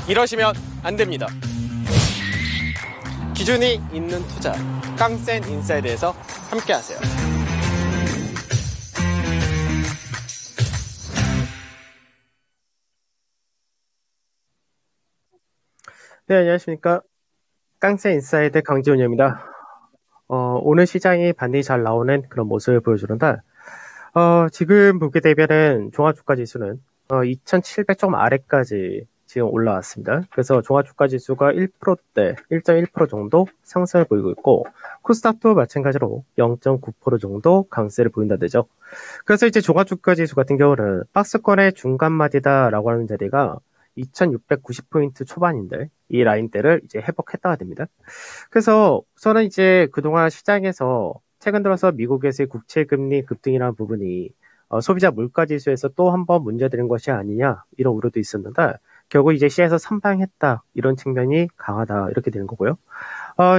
이러시면 안 됩니다. 기준이 있는 투자, 깡센 인사이드에서 함께하세요. 네, 안녕하십니까. 깡센 인사이드 강지훈입니다. 오늘 시장이 반등이 잘 나오는 그런 모습을 보여주는데, 지금 보게 되면은 종합주가지수는 2,700 조금 아래까지 지금 올라왔습니다. 그래서 종합주가지수가 1%대, 1.1% 정도 상승을 보이고 있고, 코스닥도 마찬가지로 0.9% 정도 강세를 보인다 되죠. 그래서 이제 종합주가지수 같은 경우는 박스권의 중간마디다라고 하는 자리가 2,690포인트 초반인데, 이 라인대를 이제 회복했다가 됩니다. 그래서 우선은 이제 그동안 시장에서 최근 들어서 미국에서의 국채금리 급등이라는 부분이 소비자 물가지수에서 또 한 번 문제되는 것이 아니냐 이런 우려도 있었는데 결국 이제 시장에서 선방했다 이런 측면이 강하다 이렇게 되는 거고요.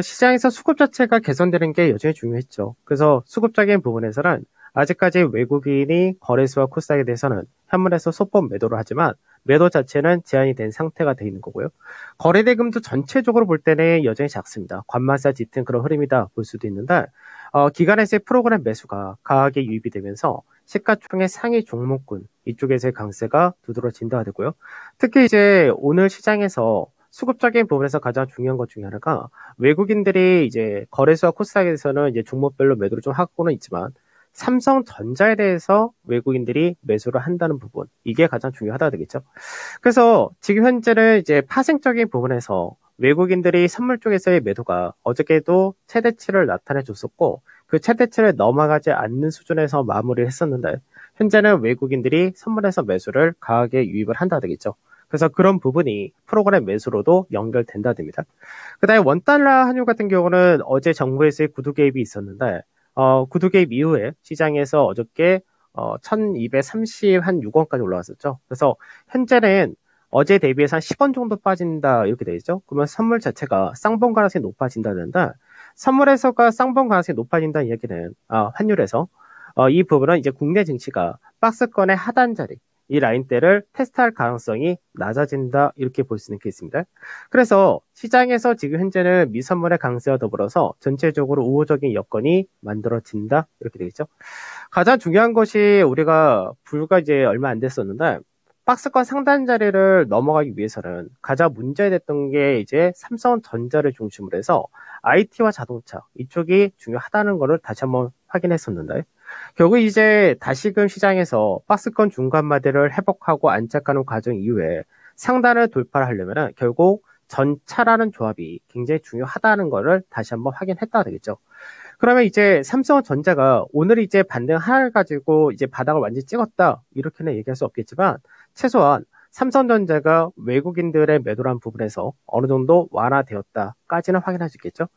시장에서 수급 자체가 개선되는 게 여전히 중요했죠. 그래서 수급적인 부분에서는 아직까지 외국인이 거래소와 코스닥에 대해서는 현물에서 소폭 매도를 하지만 매도 자체는 제한이 된 상태가 되어 있는 거고요. 거래대금도 전체적으로 볼 때는 여전히 작습니다. 관마사 짙은 그런 흐름이다 볼 수도 있는데 기관에서의 프로그램 매수가 강하게 유입이 되면서 시가총액 상위 종목군 이쪽에서의 강세가 두드러진다 되고요. 특히 이제 오늘 시장에서 수급적인 부분에서 가장 중요한 것 중에 하나가 외국인들이 이제 거래소와 코스닥에서는 이제 종목별로 매도를 좀 하고는 있지만 삼성전자에 대해서 외국인들이 매수를 한다는 부분 이게 가장 중요하다 되겠죠. 그래서 지금 현재는 이제 파생적인 부분에서 외국인들이 선물 쪽에서의 매도가 어저께도 최대치를 나타내 줬었고 그 최대치를 넘어가지 않는 수준에서 마무리를 했었는데 현재는 외국인들이 선물에서 매수를 강하게 유입을 한다 되겠죠. 그래서 그런 부분이 프로그램 매수로도 연결된다 됩니다. 그 다음에 원달러 환율 같은 경우는 어제 정부에서의 구두 개입이 있었는데 구두 개입 이후에 시장에서 어저께 1236원까지 올라왔었죠. 그래서 현재는 어제 대비해서 한 10원 정도 빠진다 이렇게 되죠. 그러면 선물 자체가 쌍봉 가능성이 높아진다는데 선물에서가 쌍봉 가능성이 높아진다는 이야기는 환율에서 이 부분은 이제 국내 증시가 박스권의 하단 자리 이 라인대를 테스트할 가능성이 낮아진다 이렇게 볼 수 있는 케이스입니다. 그래서 시장에서 지금 현재는 미선물의 강세와 더불어서 전체적으로 우호적인 여건이 만들어진다 이렇게 되겠죠. 가장 중요한 것이 우리가 불과 이제 얼마 안 됐었는데 박스권 상단 자리를 넘어가기 위해서는 가장 문제됐던 게 이제 삼성전자를 중심으로 해서 IT와 자동차 이쪽이 중요하다는 것을 다시 한번 확인했었는데 결국 이제 다시금 시장에서 박스권 중간마디를 회복하고 안착하는 과정 이후에 상단을 돌파를 하려면 결국 전차라는 조합이 굉장히 중요하다는 것을 다시 한번 확인했다 되겠죠. 그러면 이제 삼성전자가 오늘 이제 반등 하나를 가지고 이제 바닥을 완전히 찍었다 이렇게는 얘기할 수 없겠지만 최소한 삼성전자가 외국인들의 매도란 부분에서 어느 정도 완화되었다까지는 확인할 수 있겠죠.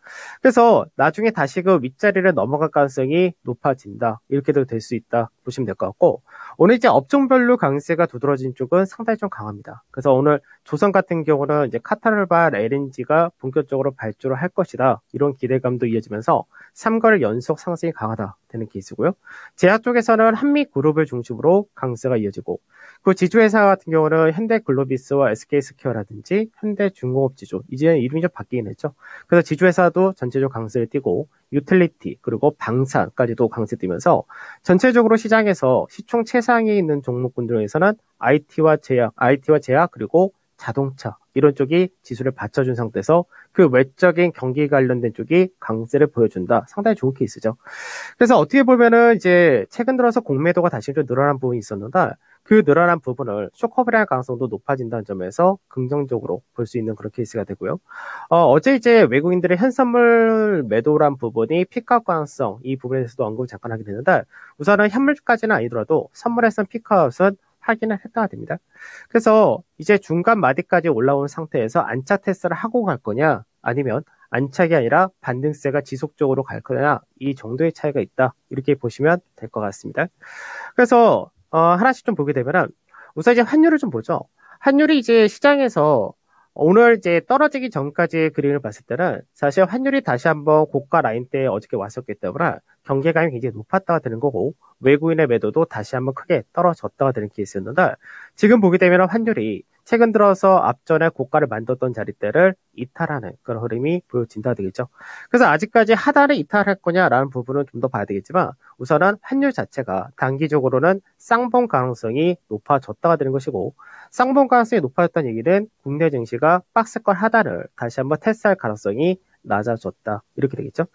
그래서 나중에 다시 그 윗자리를 넘어갈 가능성이 높아진다. 이렇게도 될 수 있다 보시면 될 것 같고 오늘 이제 업종별로 강세가 두드러진 쪽은 상당히 좀 강합니다. 그래서 오늘 조선 같은 경우는 이제 카타르발 LNG가 본격적으로 발주를 할 것이다. 이런 기대감도 이어지면서 3거래 연속 상승이 강하다 되는 케이스고요. 제약 쪽에서는 한미그룹을 중심으로 강세가 이어지고 그 지주회사 같은 경우는 현대글로비스와 SK스퀘어라든지 현대중공업지주 이제 이름이 좀 바뀌긴 했죠. 그래서 지주회사도 전체적으로 강세를 띠고 유틸리티 그리고 방산까지도 강세 띠면서 전체적으로 시장에서 시총 최상위에 있는 종목군들에서는 IT와 제약 그리고 자동차 이런 쪽이 지수를 받쳐준 상태에서 그 외적인 경기 관련된 쪽이 강세를 보여준다. 상당히 좋은 케이스죠. 그래서 어떻게 보면은 이제 최근 들어서 공매도가 다시 좀 늘어난 부분이 있었는데 그 늘어난 부분을 쇼커버리할 가능성도 높아진다는 점에서 긍정적으로 볼 수 있는 그런 케이스가 되고요. 어제 이제 외국인들의 현선물 매도란 부분이 피크아웃 가능성 이 부분에 대해서도 언급을 잠깐 하게 되는데 우선은 현물까지는 아니더라도 선물에선 피크아웃은 확인을 했다가 됩니다. 그래서 이제 중간 마디까지 올라온 상태에서 안착 테스트를 하고 갈 거냐 아니면 안착이 아니라 반등세가 지속적으로 갈 거냐 이 정도의 차이가 있다 이렇게 보시면 될 것 같습니다. 그래서 하나씩 좀 보게 되면은 우선 이제 환율을 좀 보죠. 환율이 이제 시장에서 오늘 이제 떨어지기 전까지의 그림을 봤을 때는 사실 환율이 다시 한번 고가 라인대에 어저께 왔었기 때문에 경계감이 굉장히 높았다가 되는 거고 외국인의 매도도 다시 한번 크게 떨어졌다가 되는 케이스였는데 지금 보게 되면 환율이 최근 들어서 앞전에 고가를 만들었던 자리대를 이탈하는 그런 흐름이 보여진다 되겠죠. 그래서 아직까지 하단을 이탈할 거냐라는 부분은 좀 더 봐야 되겠지만 우선은 환율 자체가 단기적으로는 쌍봉 가능성이 높아졌다가 되는 것이고 쌍봉 가능성이 높아졌다는 얘기는 국내 증시가 박스권 하단을 다시 한번 테스트할 가능성이 낮아졌다 이렇게 되겠죠.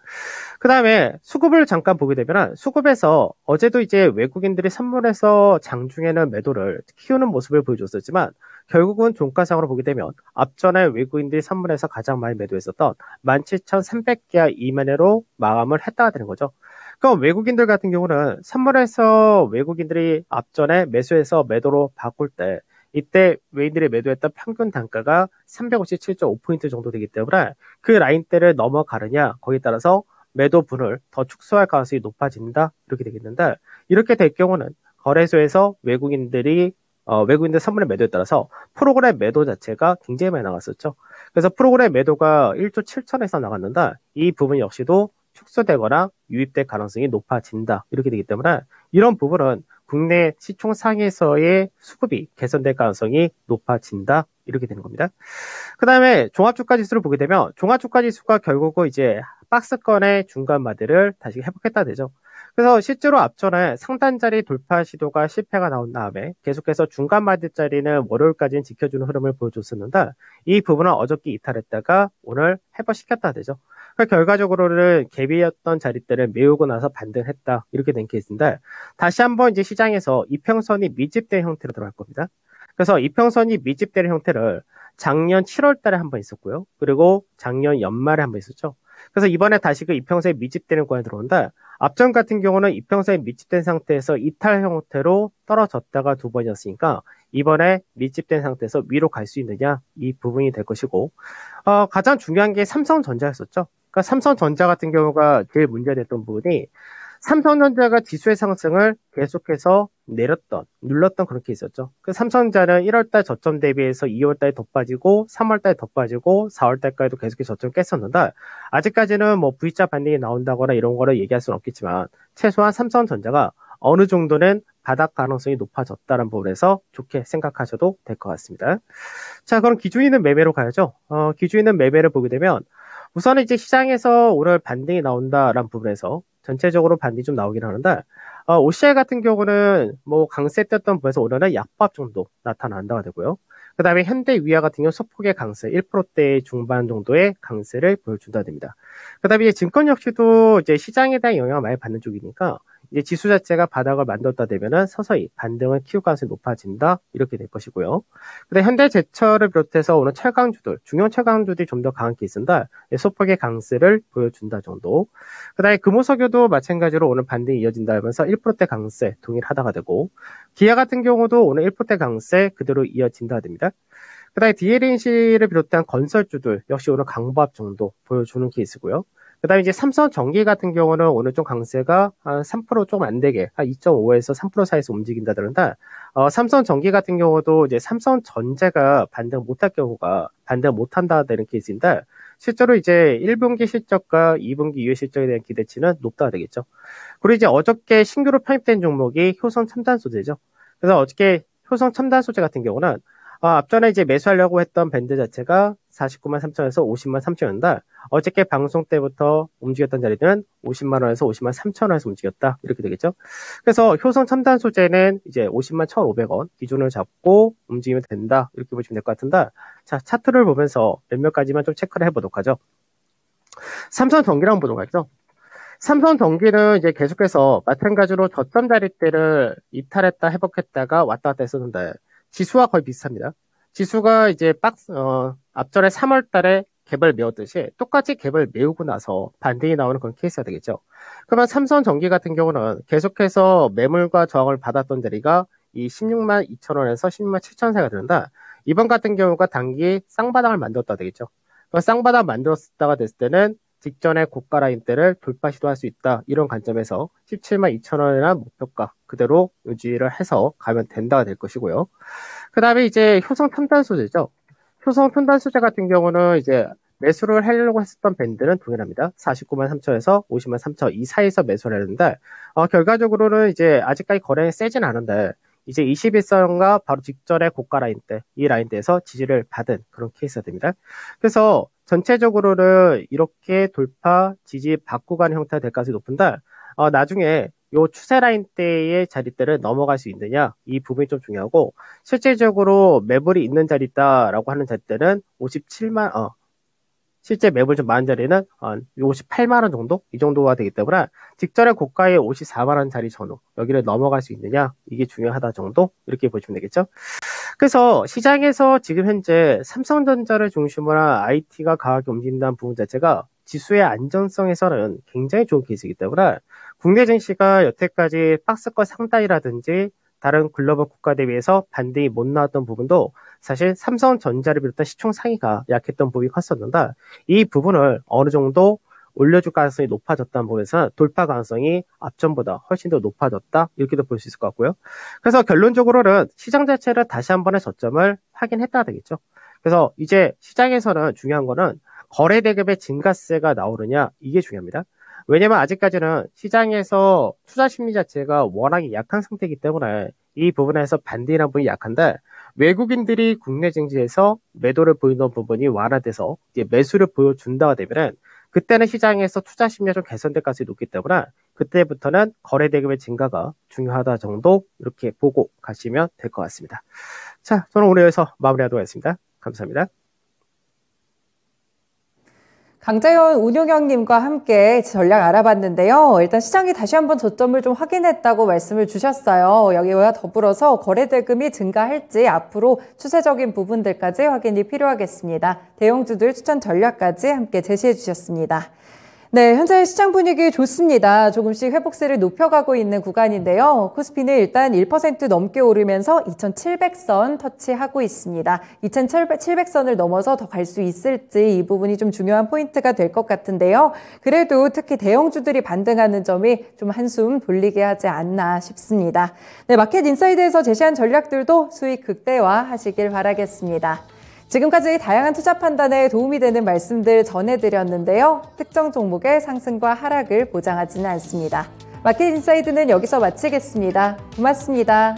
그 다음에 수급을 잠깐 보게 되면 수급에서 어제도 이제 외국인들이 선물해서 장중에는 매도를 키우는 모습을 보여줬었지만 결국은 종가상으로 보게 되면 앞전에 외국인들이 선물해서 가장 많이 매도했었던 17,300개 이만으로 마감을 했다가 되는 거죠. 그럼 외국인들 같은 경우는 선물해서 외국인들이 앞전에 매수해서 매도로 바꿀 때 이때 외인들이 매도했던 평균 단가가 357.5포인트 정도 되기 때문에 그 라인대를 넘어가느냐 거기에 따라서 매도분을 더 축소할 가능성이 높아진다 이렇게 되겠는데 이렇게 될 경우는 거래소에서 외국인들 선물의 매도에 따라서 프로그램 매도 자체가 굉장히 많이 나갔었죠. 그래서 프로그램 매도가 1조 7천에서 나갔는데 이 부분 역시도 축소되거나 유입될 가능성이 높아진다 이렇게 되기 때문에 이런 부분은 국내 시총 상에서의 수급이 개선될 가능성이 높아진다 이렇게 되는 겁니다. 그 다음에 종합주가 지수를 보게 되면 종합주가 지수가 결국은 이제 박스권의 중간 마디를 다시 회복했다 되죠. 그래서 실제로 앞전에 상단자리 돌파 시도가 실패가 나온 다음에 계속해서 중간 마디자리는 월요일까지는 지켜주는 흐름을 보여줬었는데 이 부분은 어저께 이탈했다가 오늘 회복시켰다 되죠. 그러니까 결과적으로는 갭이었던 자리대를 메우고 나서 반등했다 이렇게 된 케이스인데 다시 한번 이제 시장에서 이평선이 미집된 형태로 들어갈 겁니다. 그래서 이평선이 미집되는 형태를 작년 7월 달에 한 번 있었고요. 그리고 작년 연말에 한 번 있었죠. 그래서 이번에 다시 그 이평선이 미집되는 구간이 들어온다. 앞전 같은 경우는 이평선이 미집된 상태에서 이탈 형태로 떨어졌다가 두 번이었으니까 이번에 밀집된 상태에서 위로 갈 수 있느냐 이 부분이 될 것이고 가장 중요한 게 삼성전자였었죠. 그러니까 삼성전자 같은 경우가 제일 문제됐던 부분이 삼성전자가 지수의 상승을 계속해서 눌렀던 그렇게 있었죠. 그 삼성전자는 1월달 저점 대비해서 2월달에 더 빠지고 3월달에 더 빠지고 4월달까지도 계속해서 저점 깼었는데 아직까지는 뭐 V자 반등이 나온다거나 이런 거를 얘기할 수는 없겠지만 최소한 삼성전자가 어느 정도는 바닥 가능성이 높아졌다는 부분에서 좋게 생각하셔도 될 것 같습니다. 자, 그럼 기준있는 매매로 가야죠. 기준있는 매매를 보게 되면 우선은 이제 시장에서 오늘 반등이 나온다라는 부분에서 전체적으로 반등이 좀 나오긴 하는데 OCI 같은 경우는 뭐 강세 떴던 부분에서 오늘은 약밥 정도 나타난다가 되고요. 그 다음에 현대위아 같은 경우 소폭의 강세 1%대 중반 정도의 강세를 보여준다 됩니다. 그 다음에 증권 역시도 이제 시장에 대한 영향을 많이 받는 쪽이니까 이제 지수 자체가 바닥을 만들었다 되면은 서서히 반등을 키울 가능성이 높아진다 이렇게 될 것이고요. 근데 현대제철을 비롯해서 오늘 철강주들, 중형 철강주들이 좀 더 강한 케이스인데 소폭의 강세를 보여준다 정도. 그다음에 금호석유도 마찬가지로 오늘 반등이 이어진다 하면서 1%대 강세 동일하다가 되고 기아 같은 경우도 오늘 1%대 강세 그대로 이어진다 됩니다. 그 다음에 DLNC를 비롯한 건설주들 역시 오늘 강보합 정도 보여주는 케이스고요. 그 다음에 이제 삼성전기 같은 경우는 오늘 좀 강세가 한 3% 조금 안 되게 한 2.5에서 3% 사이에서 움직인다던데 삼성전기 같은 경우도 이제 삼성전자가 반등 못할 경우가 반등 못한다 되는 케이스인데 실제로 이제 1분기 실적과 2분기 이후 실적에 대한 기대치는 높다 되겠죠. 그리고 이제 어저께 신규로 편입된 종목이 효성 첨단 소재죠. 그래서 어저께 효성 첨단 소재 같은 경우는 앞전에 이제 매수하려고 했던 밴드 자체가 49만 3천원에서 50만 3천원인데 어저께 방송 때부터 움직였던 자리들은 50만 원에서 50만 3천원에서 움직였다 이렇게 되겠죠. 그래서 효성 첨단 소재는 이제 50만 1,500원 기준을 잡고 움직이면 된다 이렇게 보시면 될 것 같은데 자 차트를 보면서 몇몇 가지만 좀 체크를 해보도록 하죠. 삼성전기를 한번 보도록 하죠. 삼성전기는 이제 계속해서 마찬가지로 저점 자리대를 이탈했다 회복했다가 왔다 갔다 했었는데 지수와 거의 비슷합니다. 지수가 이제 앞전에 3월 달에 갭을 메웠듯이 똑같이 갭을 메우고 나서 반등이 나오는 그런 케이스가 되겠죠. 그러면 삼성전기 같은 경우는 계속해서 매물과 저항을 받았던 자리가 이 16만 2천원에서 16만 7천 사이가 되는데 이번 같은 경우가 단기 쌍바닥을 만들었다 되겠죠. 쌍바닥 만들었다가 됐을 때는 직전의 고가 라인대를 돌파 시도할 수 있다. 이런 관점에서 17만 2천원이나 목표가 그대로 유지를 해서 가면 된다가 될 것이고요. 그 다음에 이제 효성 첨단 소재죠. 효성 첨단 소재 같은 경우는 이제 매수를 하려고 했었던 밴드는 동일합니다. 49만 3천에서 50만 3천 이 사이에서 매수를 했는데 결과적으로는 이제 아직까지 거래는 세진 않은데 이제 21선과 바로 직전의 고가 라인 때, 이 라인대에서 지지를 받은 그런 케이스가 됩니다. 그래서 전체적으로는 이렇게 돌파, 지지 받고 가는 형태가 될 가능성이 높은데, 나중에 요 추세 라인대의 자리대를 넘어갈 수 있느냐, 이 부분이 좀 중요하고, 실질적으로 매물이 있는 자리다라고 하는 자리대는 57만, 실제 매물 좀 많은 자리는 58만 원 정도? 이 정도가 되기 때문에 직전의 고가의 54만 원짜리 전후 여기를 넘어갈 수 있느냐 이게 중요하다 정도 이렇게 보시면 되겠죠. 그래서 시장에서 지금 현재 삼성전자를 중심으로 한 IT가 강하게 움직인다는 부분 자체가 지수의 안전성에서는 굉장히 좋은 케이스이기 때문에 국내 증시가 여태까지 박스권 상단이라든지 다른 글로벌 국가 대비해서 반등이 못 나왔던 부분도 사실 삼성전자를 비롯한 시총 상위가 약했던 부분이 컸었는데 이 부분을 어느 정도 올려줄 가능성이 높아졌다는 부분에서 돌파 가능성이 앞전보다 훨씬 더 높아졌다 이렇게도 볼 수 있을 것 같고요. 그래서 결론적으로는 시장 자체를 다시 한 번의 저점을 확인했다 되겠죠. 그래서 이제 시장에서는 중요한 거는 거래 대금의 증가세가 나오느냐 이게 중요합니다. 왜냐면 아직까지는 시장에서 투자 심리 자체가 워낙에 약한 상태이기 때문에 이 부분에서 반등이라는 부분이 약한데 외국인들이 국내 증시에서 매도를 보이는 부분이 완화돼서 이제 매수를 보여준다가 되면은 그때는 시장에서 투자 심리가 좀 개선될 가능성이 높기 때문에 그때부터는 거래 대금의 증가가 중요하다 정도 이렇게 보고 가시면 될 것 같습니다. 자, 저는 오늘 여기서 마무리하도록 하겠습니다. 감사합니다. 강재현 운용형님과 함께 전략 알아봤는데요. 일단 시장이 다시 한번 저점을 좀 확인했다고 말씀을 주셨어요. 여기와 더불어서 거래대금이 증가할지 앞으로 추세적인 부분들까지 확인이 필요하겠습니다. 대형주들 추천 전략까지 함께 제시해 주셨습니다. 네, 현재 시장 분위기 좋습니다. 조금씩 회복세를 높여가고 있는 구간인데요. 코스피는 일단 1% 넘게 오르면서 2700선 터치하고 있습니다. 2700선을 넘어서 더 갈 수 있을지 이 부분이 좀 중요한 포인트가 될 것 같은데요. 그래도 특히 대형주들이 반등하는 점이 좀 한숨 돌리게 하지 않나 싶습니다. 네, 마켓 인사이드에서 제시한 전략들도 수익 극대화하시길 바라겠습니다. 지금까지 다양한 투자 판단에 도움이 되는 말씀들 전해드렸는데요. 특정 종목의 상승과 하락을 보장하지는 않습니다. 마켓 인사이드는 여기서 마치겠습니다. 고맙습니다.